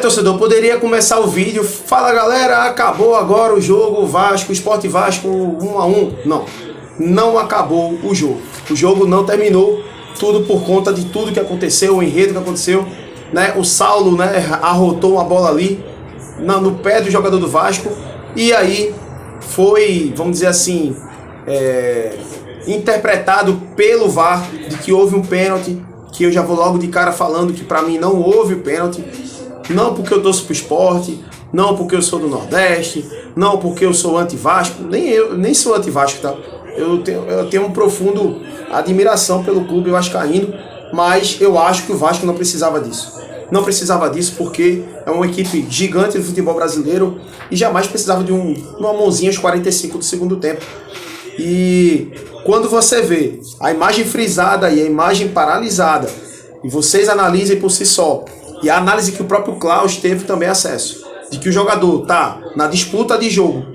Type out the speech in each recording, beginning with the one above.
Torcedor, poderia começar o vídeo. Fala, galera, acabou agora o jogo Vasco, Sport Vasco 1-1. Não acabou o jogo. O jogo não terminou, tudo por conta de tudo que aconteceu, o enredo que aconteceu, né? O Saulo, né, arrotou uma bola ali no pé do jogador do Vasco e aí foi, vamos dizer assim, interpretado pelo VAR de que houve um pênalti, que eu já vou logo de cara falando que para mim não houve o pênalti. Não porque eu torço pro Sport, não porque eu sou do Nordeste, não porque eu sou anti-Vasco, nem sou anti-Vasco, tá? Eu tenho uma profunda admiração pelo clube vascaíno, mas eu acho que o Vasco não precisava disso. Não precisava disso porque é uma equipe gigante do futebol brasileiro e jamais precisava de uma mãozinha aos 45 do segundo tempo. E quando você vê a imagem frisada e a imagem paralisada, e vocês analisem por si só, e a análise que o próprio Klaus teve também acesso, de que o jogador tá na disputa de jogo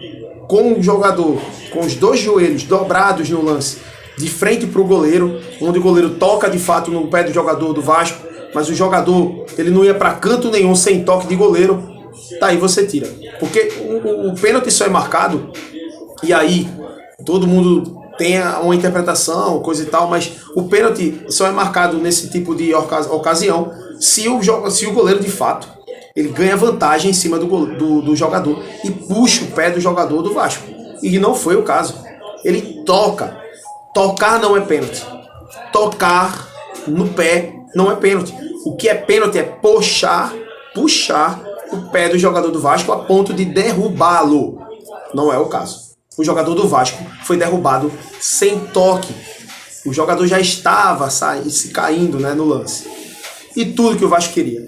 com o jogador com os dois joelhos dobrados no lance, de frente para o goleiro, onde o goleiro toca de fato no pé do jogador do Vasco, mas o jogador ele não ia para canto nenhum sem toque de goleiro, tá aí você tira. Porque o pênalti só é marcado, e aí todo mundo tem uma interpretação, coisa e tal, mas o pênalti só é marcado nesse tipo de ocasião se o goleiro de fato ele ganha vantagem em cima do jogador e puxa o pé do jogador do Vasco. E não foi o caso. Ele toca. Tocar não é pênalti. Tocar no pé não é pênalti. O que é pênalti é puxar o pé do jogador do Vasco a ponto de derrubá-lo. Não é o caso. O jogador do Vasco foi derrubado sem toque. O jogador já estava se caindo, né, no lance. E tudo que o Vasco queria.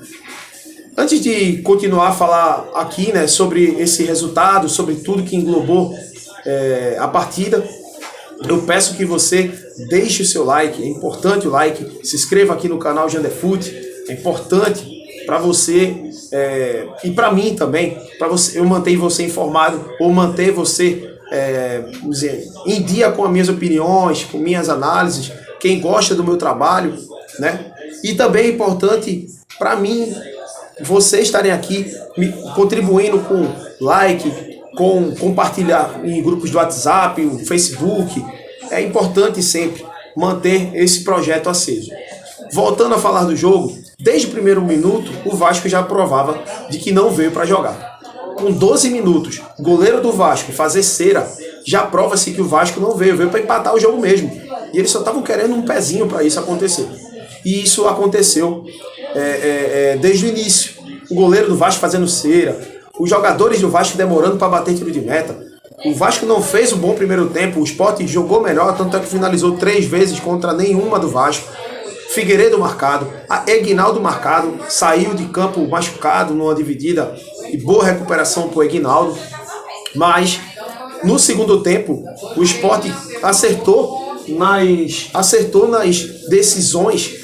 Antes de continuar a falar aqui, né, sobre esse resultado, sobre tudo que englobou a partida, eu peço que você deixe o seu like. É importante o like. Se inscreva aqui no canal Janderfoot. É importante para você e para mim também, para eu manter você informado ou manter você vamos dizer, em dia com as minhas opiniões, com minhas análises, quem gosta do meu trabalho, né? E também é importante para mim vocês estarem aqui contribuindo com like, com compartilhar em grupos do WhatsApp, o Facebook. É importante sempre manter esse projeto aceso. Voltando a falar do jogo, desde o primeiro minuto o Vasco já provava de que não veio para jogar. Com 12 minutos, o goleiro do Vasco fazer cera, já prova-se que o Vasco não veio para empatar o jogo mesmo. E eles só estavam querendo um pezinho para isso acontecer. E isso aconteceu desde o início. O goleiro do Vasco fazendo cera, os jogadores do Vasco demorando para bater tiro de meta. O Vasco não fez um bom primeiro tempo, o Sport jogou melhor, tanto é que finalizou 3 vezes contra nenhuma do Vasco. Figueiredo marcado, Eguinaldo marcado, saiu de campo machucado numa dividida e boa recuperação para o Eguinaldo. Mas no segundo tempo o Sport acertou nas decisões.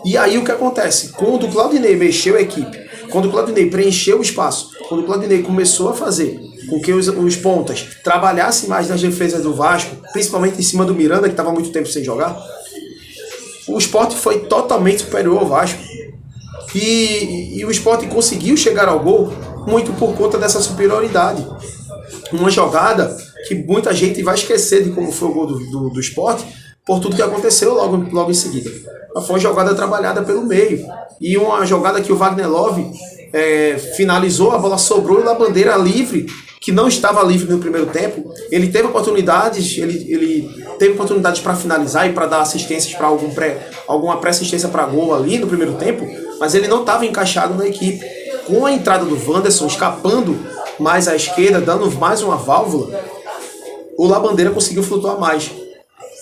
E aí o que acontece? Quando o Claudinei mexeu a equipe, quando o Claudinei preencheu o espaço, quando o Claudinei começou a fazer com que os pontas trabalhassem mais nas defesas do Vasco, principalmente em cima do Miranda, que estava há muito tempo sem jogar, o Sport foi totalmente superior ao Vasco. E o Sport conseguiu chegar ao gol muito por conta dessa superioridade. Uma jogada que muita gente vai esquecer de como foi o gol do Sport, por tudo que aconteceu logo em seguida. Foi uma jogada trabalhada pelo meio. E uma jogada que o Wagner Love finalizou, a bola sobrou e o Labandeira livre, que não estava livre no primeiro tempo. Ele teve oportunidades, para finalizar e para dar assistências para alguma pré-assistência para gol ali no primeiro tempo, mas ele não estava encaixado na equipe. Com a entrada do Wanderson escapando mais à esquerda, dando mais uma válvula, o Labandeira conseguiu flutuar mais.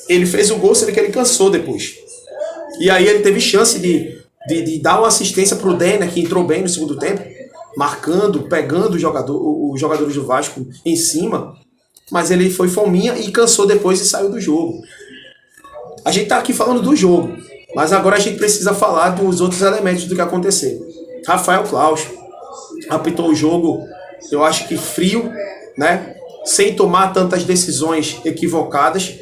Ele fez o gol, sendo que ele cansou depois. E aí ele teve chance de dar uma assistência para o Denner, que entrou bem no segundo tempo, marcando, pegando os jogadores do Vasco em cima, mas ele foi fominha e cansou depois e saiu do jogo. A gente está aqui falando do jogo, mas agora a gente precisa falar dos outros elementos do que aconteceu. Rafael Klaus apitou o jogo, eu acho que frio, né? Sem tomar tantas decisões equivocadas,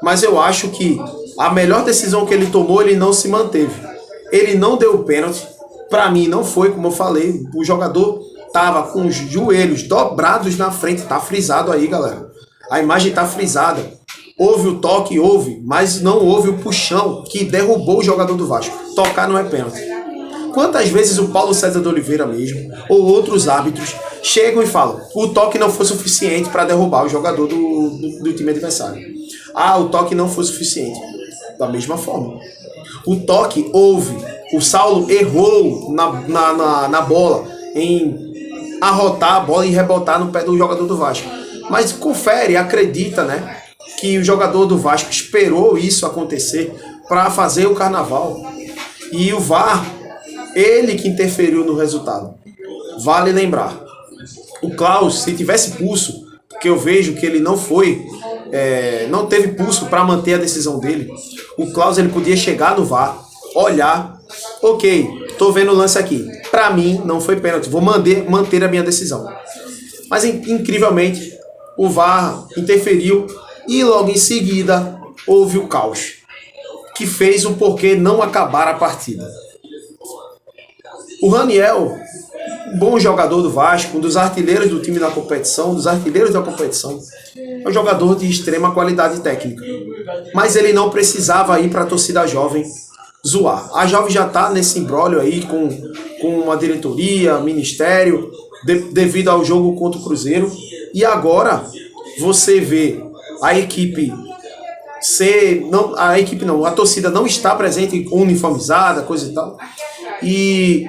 mas eu acho que a melhor decisão que ele tomou, ele não se manteve. Ele não deu o pênalti, Para mim não foi, como eu falei, o jogador tava com os joelhos dobrados na frente, tá frisado aí, galera. A imagem tá frisada. Houve o toque, houve, mas não houve o puxão que derrubou o jogador do Vasco. Tocar não é pênalti. Quantas vezes o Paulo César de Oliveira mesmo, ou outros árbitros, chegam e falam, o toque não foi suficiente para derrubar o jogador do time adversário. Ah, o toque não foi suficiente. Da mesma forma. O toque houve. O Saulo errou na bola, em arrotar a bola e rebotar no pé do jogador do Vasco. Mas confere, acredita, né, que o jogador do Vasco esperou isso acontecer para fazer o carnaval. E o VAR, ele que interferiu no resultado. Vale lembrar. O Klaus, se tivesse pulso, porque eu vejo que ele não teve pulso para manter a decisão dele, o Klaus ele podia chegar no VAR, olhar, ok, tô vendo o lance aqui. Para mim, não foi pênalti, vou manter a minha decisão. Mas, incrivelmente, o VAR interferiu e logo em seguida houve o caos, que fez o porquê não acabar a partida. O Raniel, bom jogador do Vasco, um dos artilheiros do time na competição, é um jogador de extrema qualidade técnica. Mas ele não precisava ir para a torcida jovem zoar. A jovem já está nesse imbróglio aí com a diretoria, ministério, devido ao jogo contra o Cruzeiro. E agora você vê a torcida não está presente, uniformizada, coisa e tal. E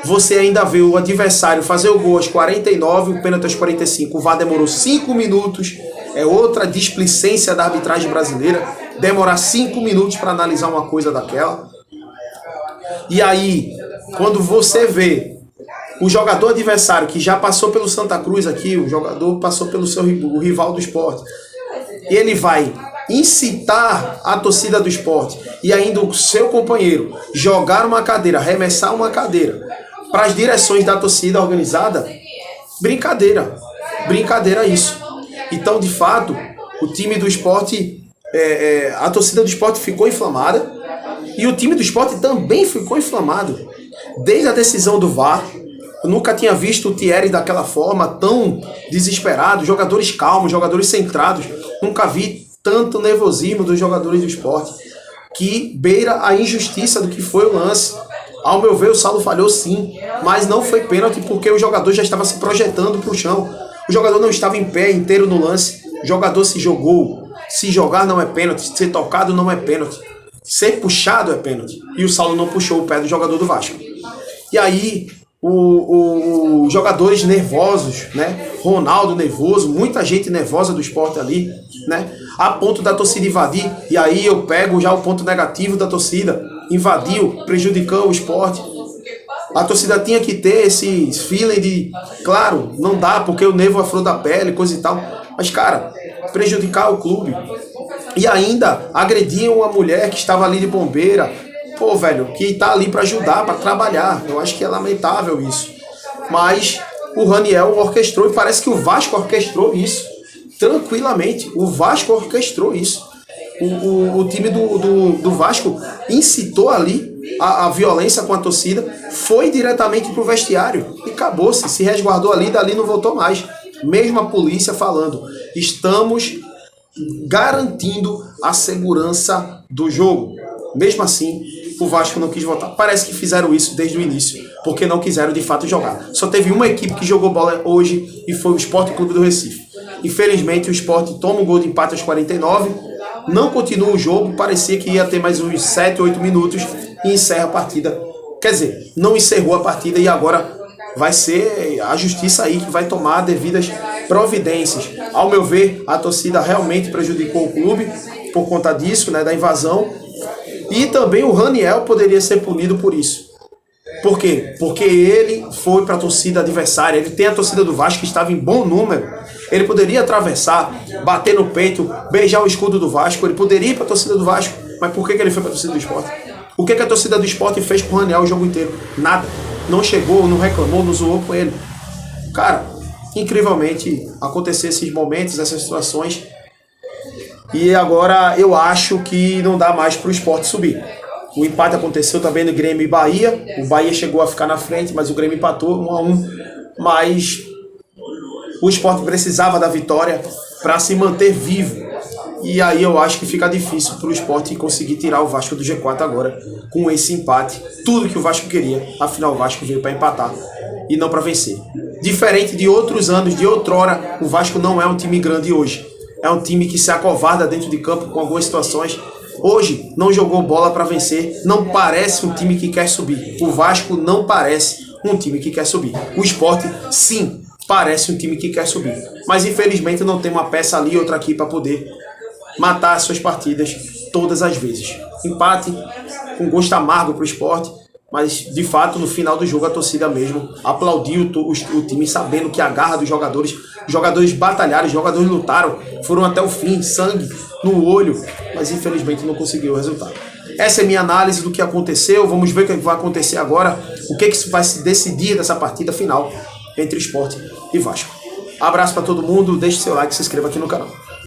você ainda vê o adversário fazer o gol aos 49, o pênalti aos 45. O VAR demorou 5 minutos. É outra displicência da arbitragem brasileira. Demorar 5 minutos para analisar uma coisa daquela. E aí, quando você vê o jogador adversário que já passou pelo Santa Cruz aqui, o jogador passou pelo o rival do Sport, ele vai incitar a torcida do Sport e ainda o seu companheiro jogar uma cadeira, arremessar uma cadeira para as direções da torcida organizada, brincadeira isso. Então, de fato, o time do Sport, a torcida do Sport ficou inflamada e o time do Sport também ficou inflamado. Desde a decisão do VAR, eu nunca tinha visto o Thierry daquela forma, tão desesperado, jogadores calmos, jogadores centrados. Nunca vi tanto nervosismo dos jogadores do Sport, que beira a injustiça do que foi o lance. Ao meu ver, o Saulo falhou sim, mas não foi pênalti porque o jogador já estava se projetando para o chão. O jogador não estava em pé inteiro no lance. O jogador se jogou. Se jogar não é pênalti, ser tocado não é pênalti. Ser puxado é pênalti. E o Saulo não puxou o pé do jogador do Vasco. E aí, os jogadores nervosos, né? Ronaldo nervoso, muita gente nervosa do Sport ali, né? A ponto da torcida invadir. E aí eu pego já o ponto negativo da torcida. Invadiu, prejudicou o Sport. A torcida tinha que ter esse feeling de, claro, não dá porque o nervo aflor da pele, coisa e tal. Mas, cara, prejudicar o clube. E ainda agrediam uma mulher que estava ali de bombeira. Pô, velho, que tá ali para ajudar, para trabalhar. Eu acho que é lamentável isso. Mas o Raniel orquestrou e parece que o Vasco orquestrou isso. Tranquilamente, o Vasco orquestrou isso. O time do Vasco incitou ali a violência com a torcida, foi diretamente pro vestiário e acabou-se, se resguardou ali, dali não voltou mais. Mesmo a polícia falando, estamos garantindo a segurança do jogo. Mesmo assim, o Vasco não quis votar. Parece que fizeram isso desde o início, porque não quiseram de fato jogar. Só teve uma equipe que jogou bola hoje e foi o Sport Clube do Recife. Infelizmente, o Sport toma um gol de empate aos 49, não continua o jogo, parecia que ia ter mais uns 7, 8 minutos e encerra a partida. Quer dizer, não encerrou a partida e agora vai ser a justiça aí que vai tomar devidas providências. Ao meu ver, a torcida realmente prejudicou o clube por conta disso, né, da invasão. E também o Raniel poderia ser punido por isso. Por quê? Porque ele foi para a torcida adversária, ele tem a torcida do Vasco que estava em bom número. Ele poderia atravessar, bater no peito, beijar o escudo do Vasco, ele poderia ir para a torcida do Vasco, mas por que ele foi para a torcida do Sport? O que a torcida do Sport fez com o Raniel o jogo inteiro? Nada. Não chegou, não reclamou, não zoou com ele. Cara, incrivelmente aconteceu esses momentos, essas situações. E agora eu acho que não dá mais para o Sport subir. O empate aconteceu também no Grêmio e Bahia. O Bahia chegou a ficar na frente, mas o Grêmio empatou 1-1. Mas o Sport precisava da vitória para se manter vivo. E aí eu acho que fica difícil para o Sport conseguir tirar o Vasco do G4 agora com esse empate. Tudo que o Vasco queria, afinal o Vasco veio para empatar e não para vencer. Diferente de outros anos, de outrora, o Vasco não é um time grande hoje. É um time que se acovarda dentro de campo com algumas situações. Hoje não jogou bola para vencer, não parece um time que quer subir. O Vasco não parece um time que quer subir. O Sport, sim, parece um time que quer subir. Mas infelizmente não tem uma peça ali e outra aqui para poder matar as suas partidas todas as vezes. Empate com gosto amargo para o Sport, mas de fato no final do jogo a torcida mesmo aplaudiu o time, sabendo que a garra dos jogadores, os jogadores batalharam, os jogadores lutaram, foram até o fim, sangue no olho, mas infelizmente não conseguiu o resultado. Essa é a minha análise do que aconteceu. Vamos ver o que vai acontecer agora, o que vai se decidir dessa partida final entre Sport e Vasco. Abraço para todo mundo, deixe seu like e se inscreva aqui no canal.